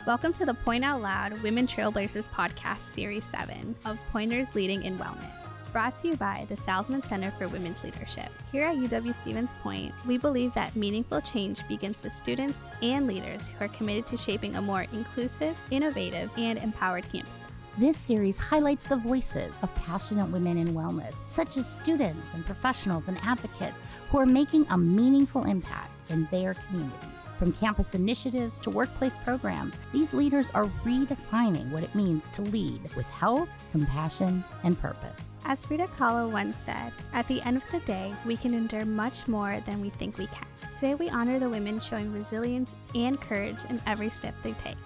Welcome to the Point Out Loud Women Trailblazers Podcast Series 7 of Pointers Leading in Wellness, brought to you by the Southman Center for Women's Leadership. Here at UW-Stevens Point, we believe that meaningful change begins with students and leaders who are committed to shaping a more inclusive, innovative, and empowered campus. This series highlights the voices of passionate women in wellness, such as students and professionals and advocates who are making a meaningful impact in their communities. From campus initiatives to workplace programs, these leaders are redefining what it means to lead with health, compassion, and purpose. As Frida Kahlo once said, at the end of the day, we can endure much more than we think we can. Today, we honor the women showing resilience and courage in every step they take.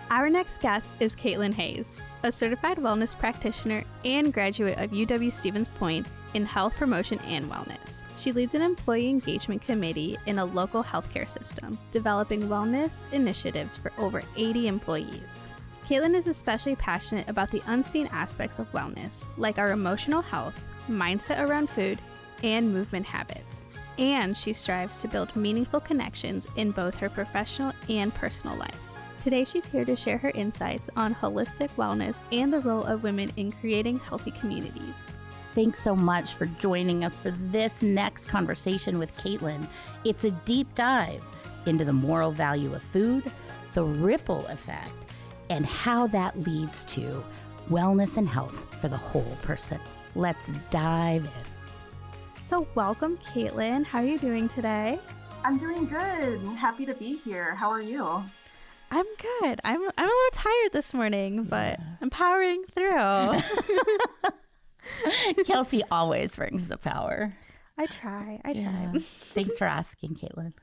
Our next guest is Kaitlyn Haese, a Certified Wellness Practitioner and graduate of UW-Stevens Point in Health Promotion and Wellness. She leads an employee engagement committee in a local healthcare system, developing wellness initiatives for over 80 employees. Kaitlyn is especially passionate about the unseen aspects of wellness, like our emotional health, mindset around food, and movement habits. And she strives to build meaningful connections in both her professional and personal life. Today, she's here to share her insights on holistic wellness and the role of women in creating healthy communities. Thanks so much for joining us for this next conversation with Kaitlyn. It's a deep dive into the moral value of food, the ripple effect, and how that leads to wellness and health for the whole person. Let's dive in. So welcome, Kaitlyn. How are you doing today? I'm doing good. Happy to be here. How are you? I'm good. I'm a little tired this morning, but I'm powering through. Kelsey always brings the power. I try. Yeah. Thanks for asking, Kaitlyn.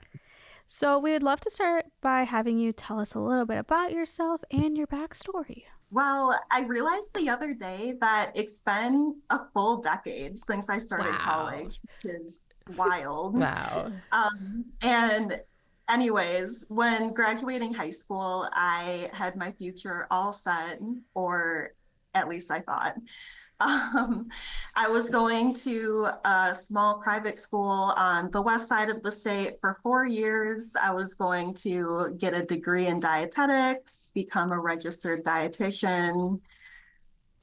So we would love to start by having you tell us a little bit about yourself and your backstory. Well, I realized the other day that it's been a full decade since I started college, which is wild. Wow. And anyways, when graduating high school, I had my future all set, or at least I thought. I was going to a small private school on the west side of the state for 4 years. I was going to get a degree in dietetics, become a registered dietitian.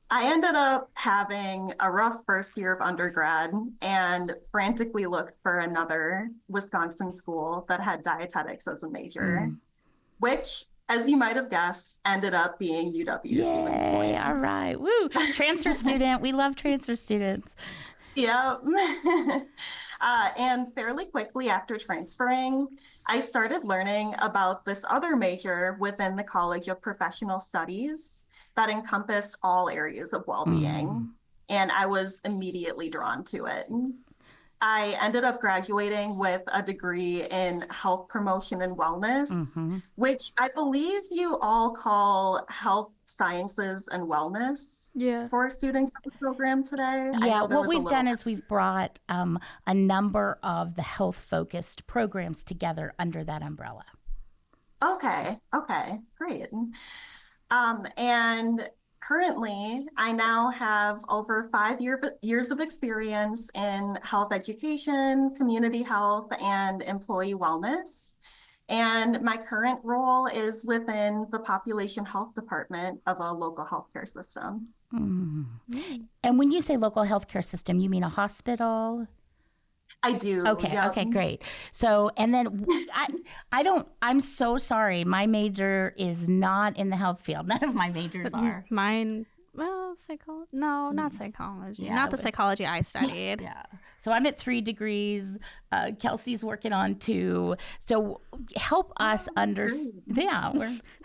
I ended up having a rough first year of undergrad and frantically looked for another Wisconsin school that had dietetics as a major, which, as you might have guessed, ended up being UW-Stevens Point. All right. Woo. Transfer student. We love transfer students. Yep. And fairly quickly after transferring, I started learning about this other major within the College of Professional Studies that encompassed all areas of well-being. And I was immediately drawn to it. I ended up graduating with a degree in health promotion and wellness, which I believe you all call health sciences and wellness for students in the program today. Yeah, what we've done is we've brought a number of the health-focused programs together under that umbrella. Okay, great. And currently, I now have over 5 years of experience in health education, community health, and employee wellness. And my current role is within the population health department of a local healthcare system. And when you say local healthcare system, you mean a hospital? I do. Okay. Yep. Okay, great. So, and then I'm so sorry. My major is not in the health field. None of my majors are. Mine, well, psychology. No, not psychology. Yeah, not the psychology I studied. Yeah. So I'm at 3 degrees. Kelsey's working on 2. So help us understand. Yeah,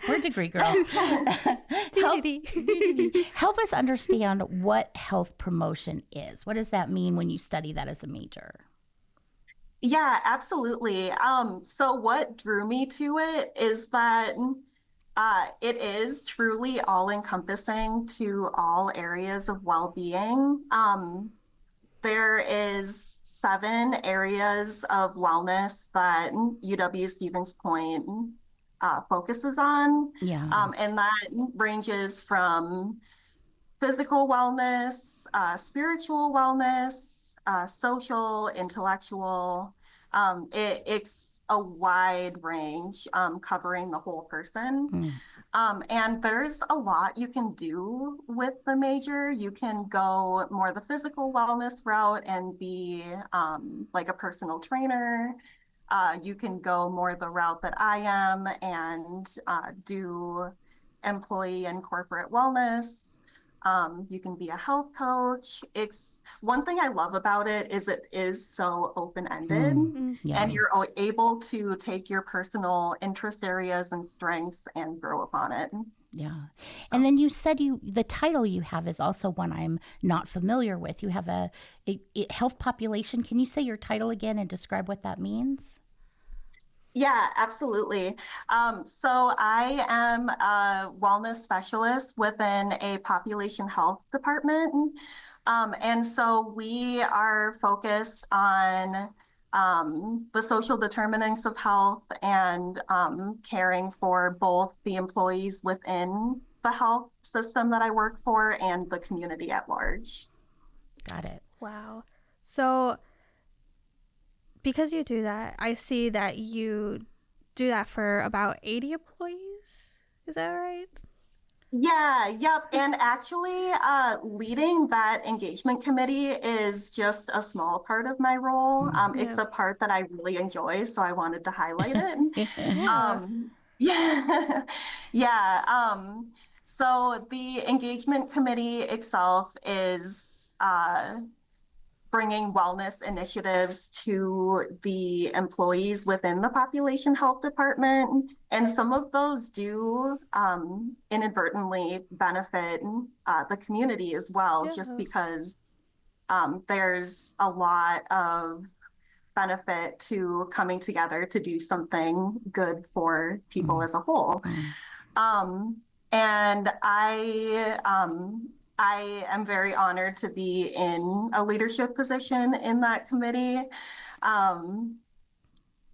we're degree girls. Help us understand what health promotion is. What does that mean when you study that as a major? Yeah, absolutely. So what drew me to it is that it is truly all-encompassing to all areas of well-being. There is 7 areas of wellness that UW-Stevens Point focuses on. Yeah. And that ranges from physical wellness, spiritual wellness, social, intellectual. It a wide range, covering the whole person. And there's a lot you can do with the major. You can go more the physical wellness route and be like a personal trainer. You can go more the route that I am and do employee and corporate wellness. You can be a health coach. It's one thing I love about it is it is so open-ended, Yeah. and you're able to take your personal interest areas and strengths and grow upon it. Yeah. And then you said the title you have is also one I'm not familiar with. You have a health population. Can you say your title again and describe what that means? Yeah, absolutely. So I am a wellness specialist within a population health department. And so we are focused on the social determinants of health and caring for both the employees within the health system that I work for and the community at large. Got it. Wow. So because you do that, I see that you do that for about 80 employees. Is that right? Yeah, yep. And actually, leading that engagement committee is just a small part of my role. It's a part that I really enjoy, so I wanted to highlight it. Yeah. Yeah, yeah. So the engagement committee itself is bringing wellness initiatives to the employees within the population health department. And some of those do inadvertently benefit the community as well, just because there's a lot of benefit to coming together to do something good for people as a whole. And I am very honored to be in a leadership position in that committee.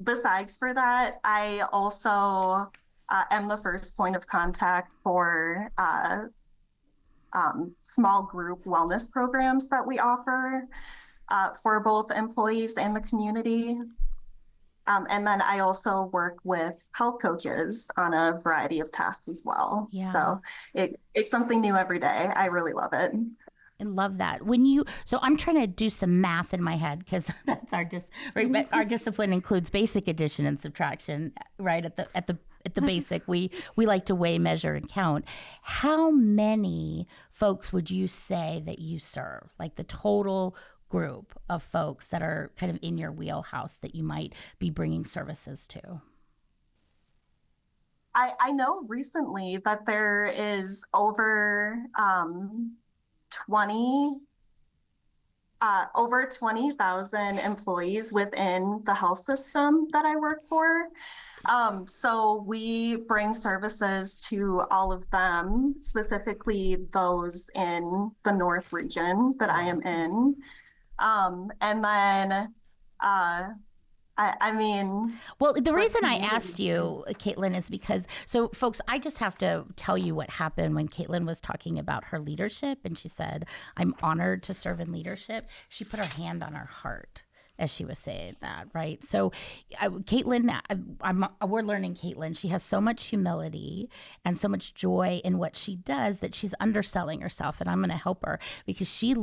Besides for that, I also am the first point of contact for small group wellness programs that we offer for both employees and the community. And then I also work with health coaches on a variety of tasks as well. Yeah. So it's something new every day. I really love it. I love that. So I'm trying to do some math in my head because that's our discipline includes basic addition and subtraction, right? At the basic, we like to weigh, measure, and count. How many folks would you say that you serve? Like the total group of folks that are kind of in your wheelhouse that you might be bringing services to? I know recently that there is over 20,000 employees within the health system that I work for. So we bring services to all of them, specifically those in the North region that I am in. And then, I mean, well, the reason I asked you, Kaitlyn, is because, so folks, I just have to tell you what happened when Kaitlyn was talking about her leadership and she said, I'm honored to serve in leadership. She put her hand on her heart as she was saying that, right? So Kaitlyn, we're learning Kaitlyn. She has so much humility and so much joy in what she does that she's underselling herself. And I'm going to help her because she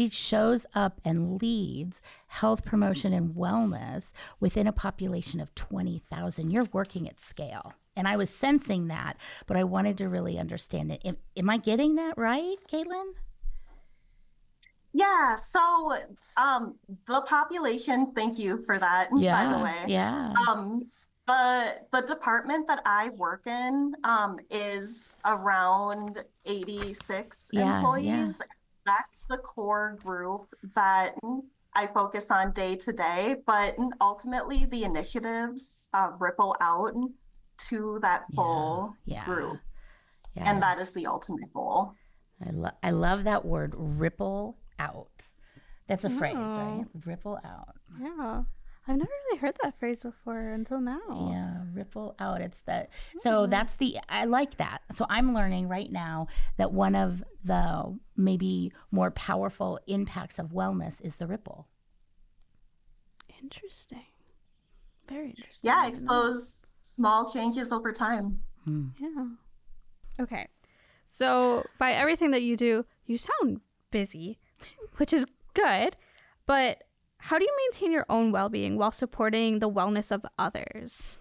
shows up and leads health promotion and wellness within a population of 20,000. You're working at scale. And I was sensing that, but I wanted to really understand it. Am I getting that right, Kaitlyn? Yeah, so the population, thank you for that, by the way. Yeah. The department that I work in is around 86 employees. Yeah. That's the core group that I focus on day to day, but ultimately the initiatives ripple out to that full group. Yeah. And that is the ultimate goal. I love that word, ripple out. That's a phrase, right? Ripple out. Yeah. I've never really heard that phrase before until now. Yeah, ripple out. It's that. So I like that. So I'm learning right now that one of the maybe more powerful impacts of wellness is the ripple. Interesting. Very interesting. Yeah, it's those small changes over time. Yeah. Okay. So by everything that you do, you sound busy, which is good. But how do you maintain your own well-being while supporting the wellness of others?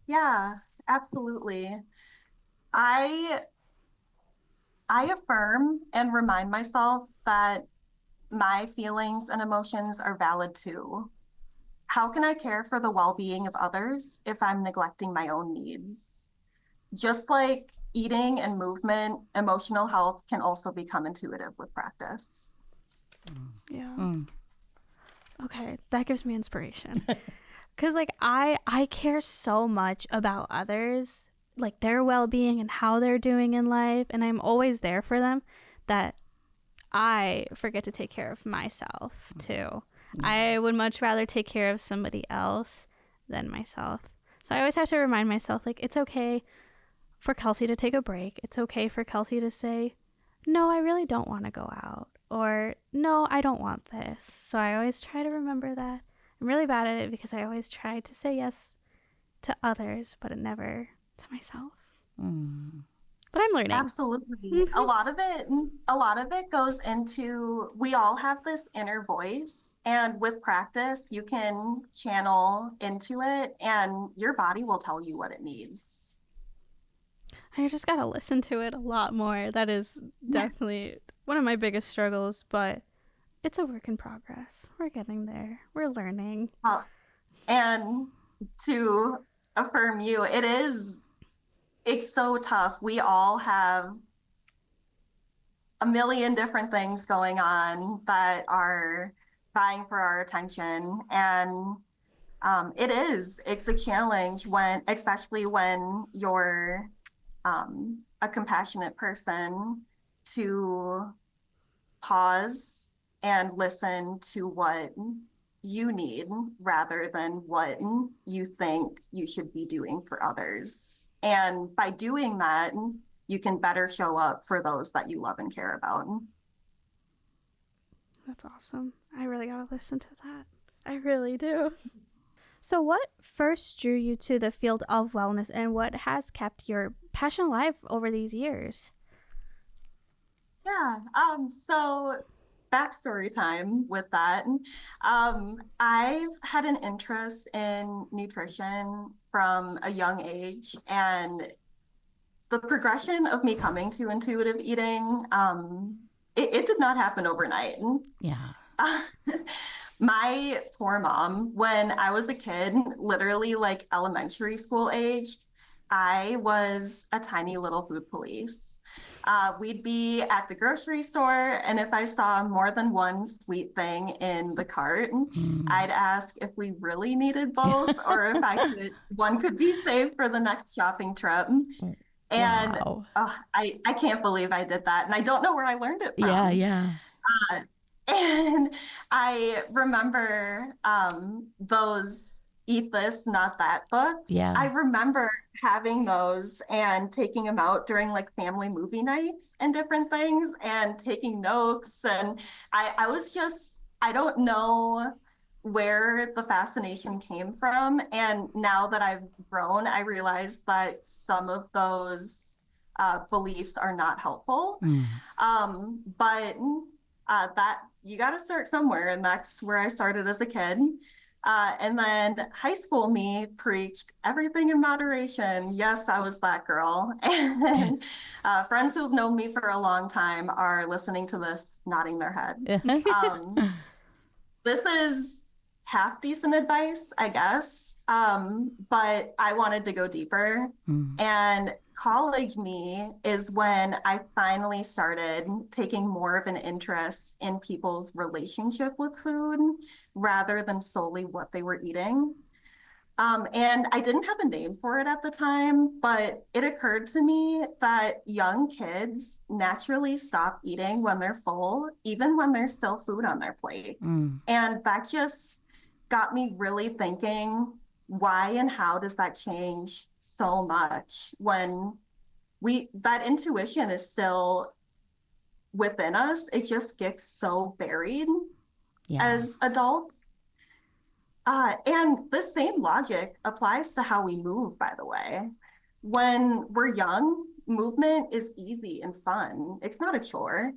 Yeah, absolutely. I I affirm and remind myself that my feelings and emotions are valid too. How can I care for the well-being of others if I'm neglecting my own needs? Just like eating and movement, emotional health can also become intuitive with practice. Yeah. Okay, that gives me inspiration. Cuz like I care so much about others, like their well-being and how they're doing in life, and I'm always there for them, that I forget to take care of myself too. I would much rather take care of somebody else than myself. So I always have to remind myself, like, it's okay for Kelsey to take a break. It's okay for Kelsey to say, no, I really don't want to go out. Or, no, I don't want this. So I always try to remember that. I'm really bad at it because I always try to say yes to others, but never to myself. But I'm learning. Absolutely. A lot of it goes into, we all have this inner voice, and with practice, you can channel into it and your body will tell you what it needs. I just got to listen to it a lot more. That is definitely one of my biggest struggles, but it's a work in progress. We're getting there. We're learning. And to affirm you, it's so tough. We all have a million different things going on that are vying for our attention. And it's a challenge when, especially when you're a compassionate person, to pause and listen to what you need rather than what you think you should be doing for others. And by doing that, you can better show up for those that you love and care about. That's awesome. I really got to listen to that. I really do. So what first drew you to the field of wellness, and what has kept your passion alive over these years? Yeah. So backstory time with that. I've had an interest in nutrition from a young age, and the progression of me coming to intuitive eating, it did not happen overnight. Yeah. My poor mom, when I was a kid, literally like elementary school aged, I was a tiny little food police. We'd be at the grocery store, and if I saw more than one sweet thing in the cart, I'd ask if we really needed both, or if one could be saved for the next shopping trip. And Wow. I can't believe I did that. And I don't know where I learned it from. Yeah. Uh, and I remember those Eat This, Not That books. Yeah. I remember having those and taking them out during like family movie nights and different things and taking notes. And I was just, I don't know where the fascination came from. And now that I've grown, I realize that some of those beliefs are not helpful. But that you got to start somewhere, and that's where I started as a kid. And then high school me preached everything in moderation. Yes, I was that girl. And friends who've known me for a long time are listening to this, nodding their heads. This is half decent advice, I guess. But I wanted to go deeper. And college me is when I finally started taking more of an interest in people's relationship with food rather than solely what they were eating. And I didn't have a name for it at the time, but it occurred to me that young kids naturally stop eating when they're full, even when there's still food on their plates. And that just got me really thinking, why and how does that change so much when that intuition is still within us? It just gets so buried as adults. And the same logic applies to how we move, by the way. When we're young, movement is easy and fun. It's not a chore.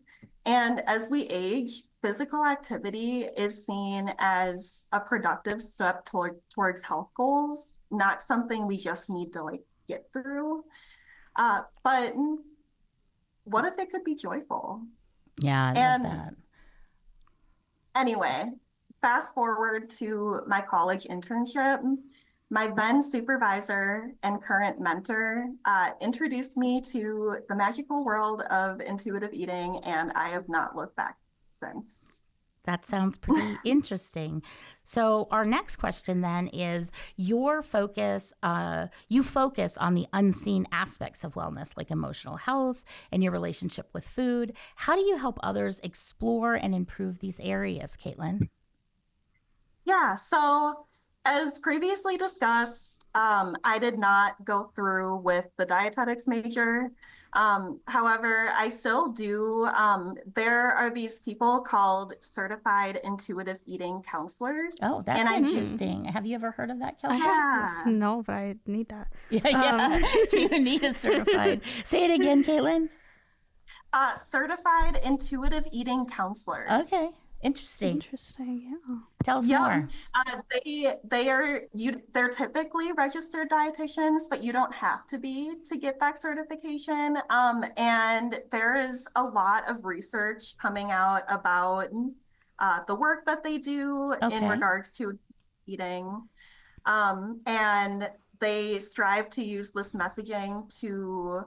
And as we age, physical activity is seen as a productive step towards health goals, not something we just need to like get through. But what if it could be joyful? Yeah, I love And that. anyway, fast forward to my college internship. My then supervisor and current mentor introduced me to the magical world of intuitive eating, and I have not looked back since. That sounds pretty interesting. So our next question then is your focus, you focus on the unseen aspects of wellness, like emotional health and your relationship with food. How do you help others explore and improve these areas, Kaitlyn? Yeah, so as previously discussed, I did not go through with the dietetics major. However, I still do. There are these people called certified intuitive eating Oh, counselors, and that's I do. interesting. Have you ever heard of that, I Kelsey? Yeah. have no, but I need that. Yeah. You need a certified. Say it again, Kaitlyn. Certified intuitive eating counselors. Okay. Interesting. Interesting, yeah. Tell us Yeah, more. they're typically registered dietitians, but you don't have to be to get that certification. And there is a lot of research coming out about the work that they do in Okay. regards to eating. And they strive to use this messaging to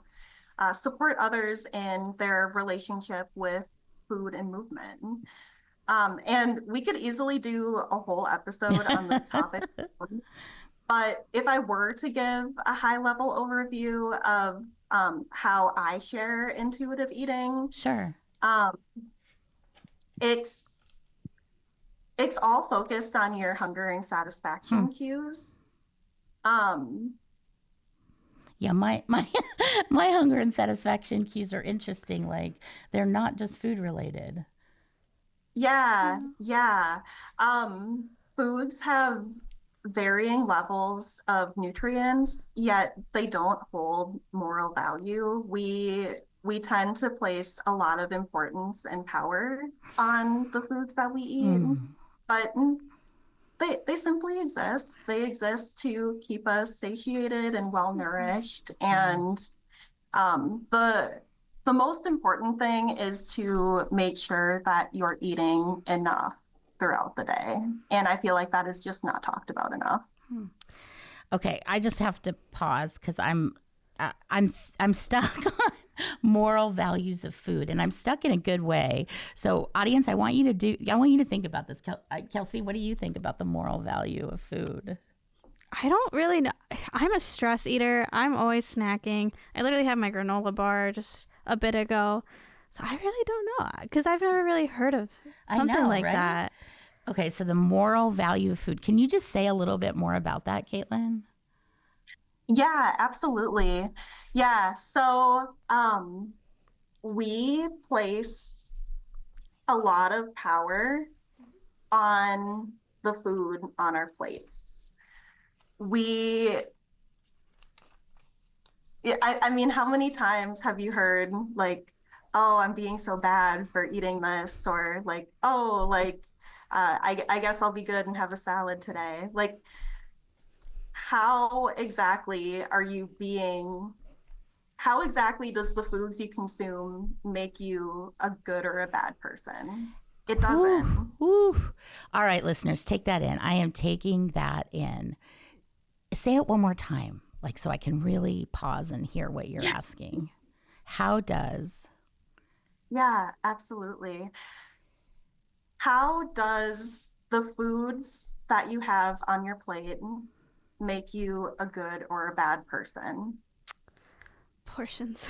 support others in their relationship with food and movement. And we could easily do a whole episode on this topic. But if I were to give a high level overview of how I share intuitive eating, Sure. um, it's it's all focused on your hunger and satisfaction cues. Um, Yeah, my my hunger and satisfaction cues are interesting. Like they're not just food related. yeah. Foods have varying levels of nutrients, yet they don't hold moral value. We tend to place a lot of importance and power on the foods that we eat, but they simply exist. They exist to keep us satiated and well nourished. And the most important thing is to make sure that you're eating enough throughout the day. And I feel like that is just not talked about enough. Okay, I just have to pause because I'm stuck on moral values of food, and I'm stuck in a good way. So, audience, I want you to think about this. Kelsey, what do you think about the moral value of food? I don't really know. I'm a stress eater. I'm always snacking. I literally had my granola bar just a bit ago. So I really don't know because I've never really heard of something like right? that. Okay, so the moral value of food. Can you just say a little bit more about that, Kaitlyn? Yeah, absolutely. Yeah. So we place a lot of power on the food on our plates. We I mean, how many times have you heard like, oh, I'm being so bad for eating this, or like, oh, like, I guess I'll be good and have a salad today. Like, how exactly are you being, how exactly does the foods you consume make you a good or a bad person? It doesn't. Ooh. All right, listeners, take that in. I am taking that in. Say it one more time, like so I can really pause and hear what you're asking. How does? Yeah, absolutely. How does the foods that you have on your plate make you a good or a bad person? Portions.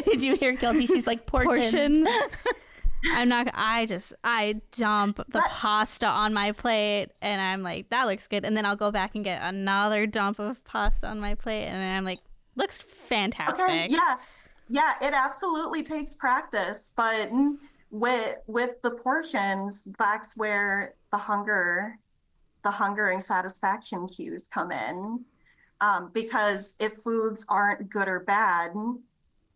Did you hear Kelsey? She's like portions. I dump the pasta on my plate and I'm like, that looks good. And then I'll go back and get another dump of pasta on my plate. And I'm like, looks fantastic. Okay, yeah, it absolutely takes practice, but with the portions, that's where the hunger the hunger and satisfaction cues come in. Because if foods aren't good or bad,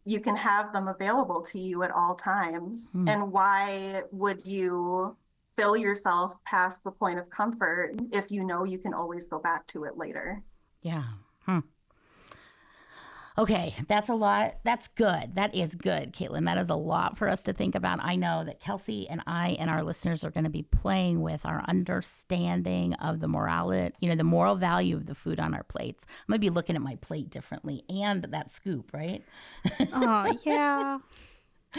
you can have them available to you at all times. And why would you fill yourself past the point of comfort if you know you can always go back to it later? Yeah. Okay, that's a lot. That's good. That is good, Kaitlyn. That is a lot for us to think about. I know that Kelsey and I and our listeners are going to be playing with our understanding of the morality, the moral value of the food on our plates. I'm going to be looking at my plate differently and that scoop, right? Oh, yeah.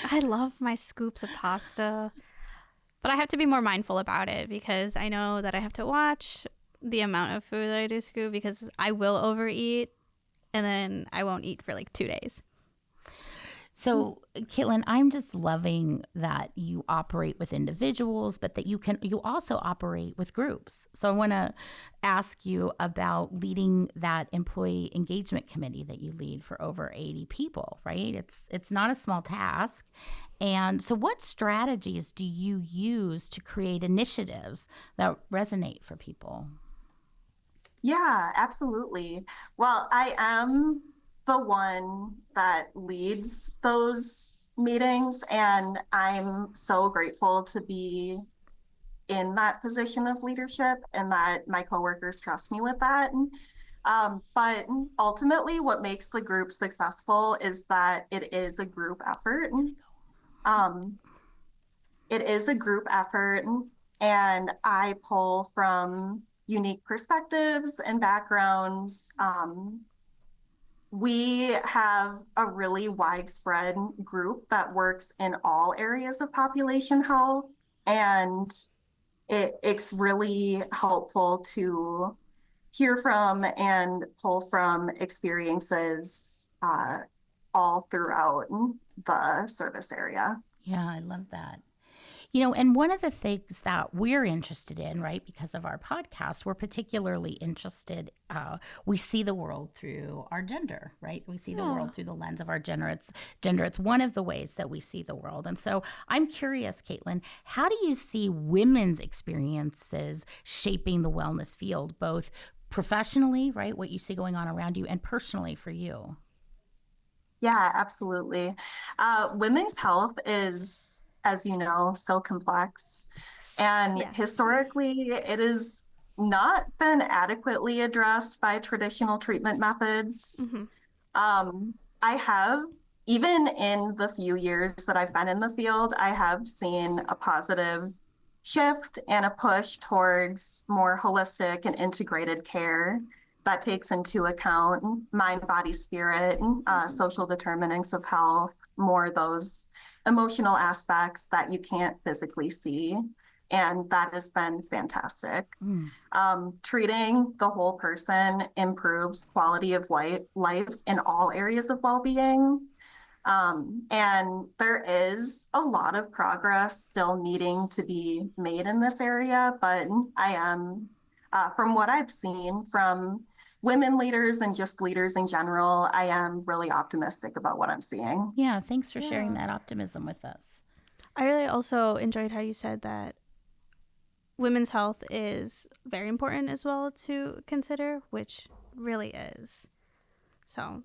I love my scoops of pasta, but I have to be more mindful about it because I know that I have to watch the amount of food that I do scoop because I will overeat. And then I won't eat for like 2 days. So, Kaitlyn, I'm just loving that you operate with individuals, but that you also operate with groups. So I want to ask you about leading that employee engagement committee that you lead for over 80 people, right? It's not a small task. And so what strategies do you use to create initiatives that resonate for people? Yeah, absolutely. Well, I am the one that leads those meetings, and I'm so grateful to be in that position of leadership and that my coworkers trust me with that. But ultimately, what makes the group successful is that it is a group effort. Um, it is a group effort, and I pull from unique perspectives and backgrounds. We have a really widespread group that works in all areas of population health, and it's really helpful to hear from and pull from experiences all throughout the service area. Yeah, I love that. And one of the things that we're interested in, right, because of our podcast, we're particularly interested, we see the world through our gender, right? We see the world through the lens of our gender. It's one of the ways that we see the world. And so I'm curious, Kaitlyn, how do you see women's experiences shaping the wellness field, both professionally, right, what you see going on around you, and personally for you? Yeah, absolutely. Women's health is, as you know, so complex. And Yes. historically, it has not been adequately addressed by traditional treatment methods. Mm-hmm. I have, even in the few years that I've been in the field, I have seen a positive shift and a push towards more holistic and integrated care that takes into account mind, body, spirit, social determinants of health, more those emotional aspects that you can't physically see. And that has been fantastic. Treating the whole person improves quality of life in all areas of well-being. And there is a lot of progress still needing to be made in this area, but I am, from what I've seen from women leaders and just leaders in general, I am really optimistic about what I'm seeing. Yeah, thanks for sharing that optimism with us. I really also enjoyed how you said that women's health is very important as well to consider, which really is. So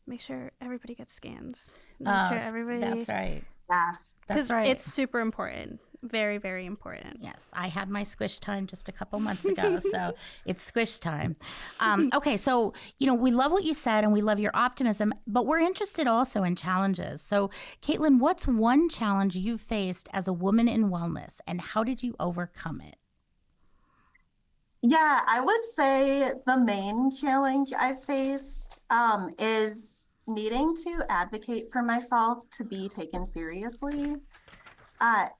make sure everybody gets scans. Make sure everybody. That's right. Yes. That's right. It's super important. Very, very important. Yes, I had my squish time just a couple months ago, so it's squish time. Okay, so, we love what you said and we love your optimism, but we're interested also in challenges. So, Kaitlyn, what's one challenge you've faced as a woman in wellness and how did you overcome it? Yeah, I would say the main challenge I've faced is needing to advocate for myself to be taken seriously.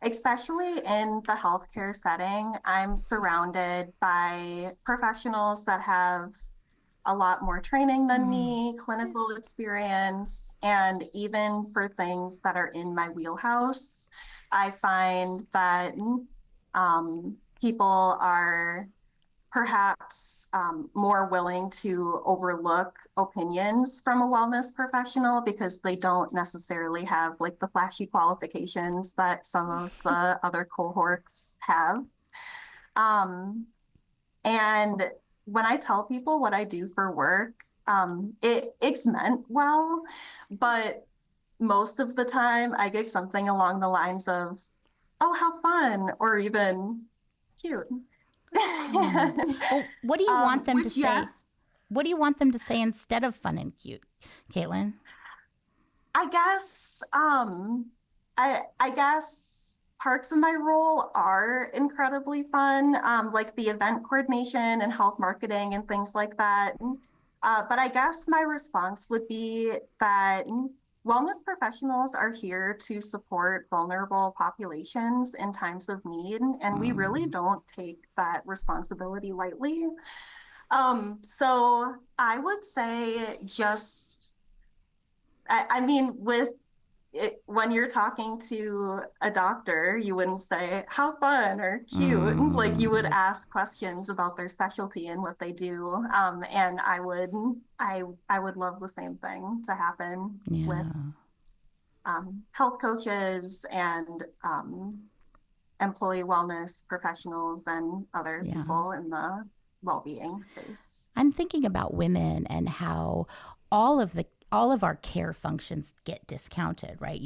Especially in the healthcare setting, I'm surrounded by professionals that have a lot more training than me, clinical experience, and even for things that are in my wheelhouse, I find that people are perhaps more willing to overlook opinions from a wellness professional because they don't necessarily have like the flashy qualifications that some of the other cohorts have. Um, And when I tell people what I do for work, it's meant well, but most of the time I get something along the lines of, oh, how fun, or even cute. Well, what do you want them to say? Yes, What do you want them to say instead of fun and cute, Kaitlyn? I guess I guess parts of my role are incredibly fun, like the event coordination and health marketing and things like that. But I guess my response would be that wellness professionals are here to support vulnerable populations in times of need, and we really don't take that responsibility lightly. So I would say just, I mean, with it, when you're talking to a doctor, you wouldn't say how fun or cute. Like you would ask questions about their specialty and what they do. And I would love the same thing to happen with health coaches and employee wellness professionals and other people in the well-being space. I'm thinking about women and how all of our care functions get discounted, right?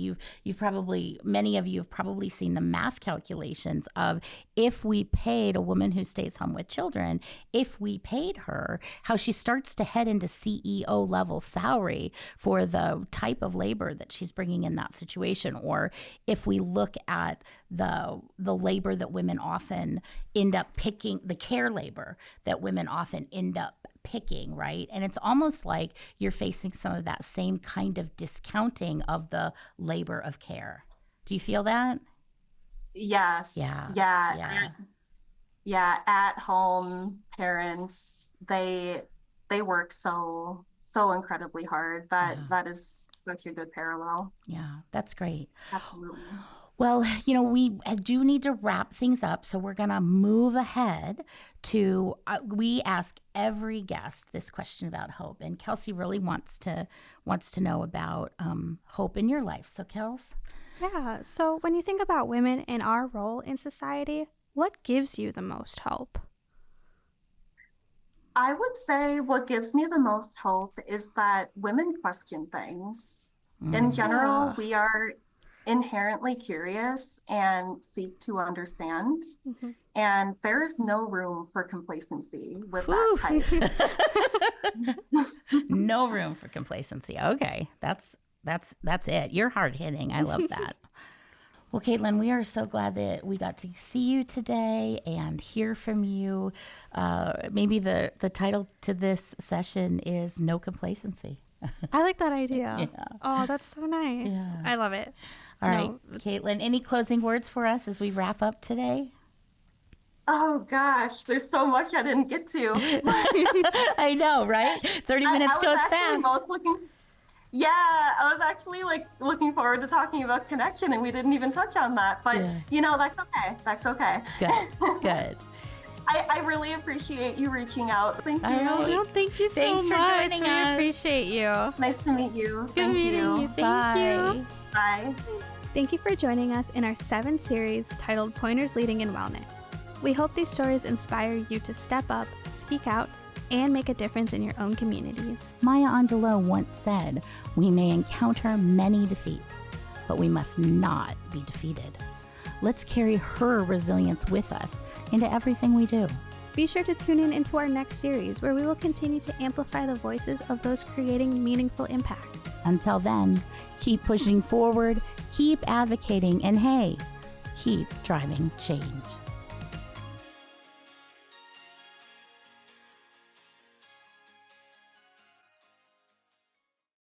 Many of you have probably seen the math calculations of if we paid a woman who stays home with children, if we paid her, how she starts to head into CEO level salary for the type of labor that she's bringing in that situation. Or if we look at the labor that women often end up picking, the care labor that women often end up picking, right? And it's almost like you're facing some of that same kind of discounting of the labor of care. Do you feel that? Yes. Yeah. At home parents, they work so incredibly hard. That is such a good parallel. Yeah, that's great. Absolutely. Well, we do need to wrap things up, so we're going to move ahead to, we ask every guest this question about hope, and Kelsey really wants to know about hope in your life. So, Kels? Yeah, so when you think about women and our role in society, what gives you the most hope? I would say what gives me the most hope is that women question things. In general, we are inherently curious and seek to understand. And there is no room for complacency with that type. No room for complacency. Okay, that's it. You're hard hitting. I love that. Well, Kaitlyn, we are so glad that we got to see you today and hear from you. Maybe the title to this session is No Complacency. I like that idea. Oh, that's so nice. Yeah. I love it. All right, Kaitlyn, any closing words for us as we wrap up today? Oh, gosh, there's so much I didn't get to. I know, right? 30 minutes goes fast. I was actually looking forward to talking about connection, and we didn't even touch on that. But, that's okay. That's okay. Good. I really appreciate you reaching out. Thank you. No, thank you so much. Thanks for joining us. We appreciate you. Nice to meet you. Good meeting you. Thank you. Bye. Thank you for joining us in our 7 series titled Pointers Leading in Wellness. We hope these stories inspire you to step up, speak out, and make a difference in your own communities. Maya Angelou once said, "We may encounter many defeats, but we must not be defeated." Let's carry her resilience with us into everything we do. Be sure to tune in into our next series, where we will continue to amplify the voices of those creating meaningful impact. Until then, keep pushing forward, keep advocating, and hey, keep driving change.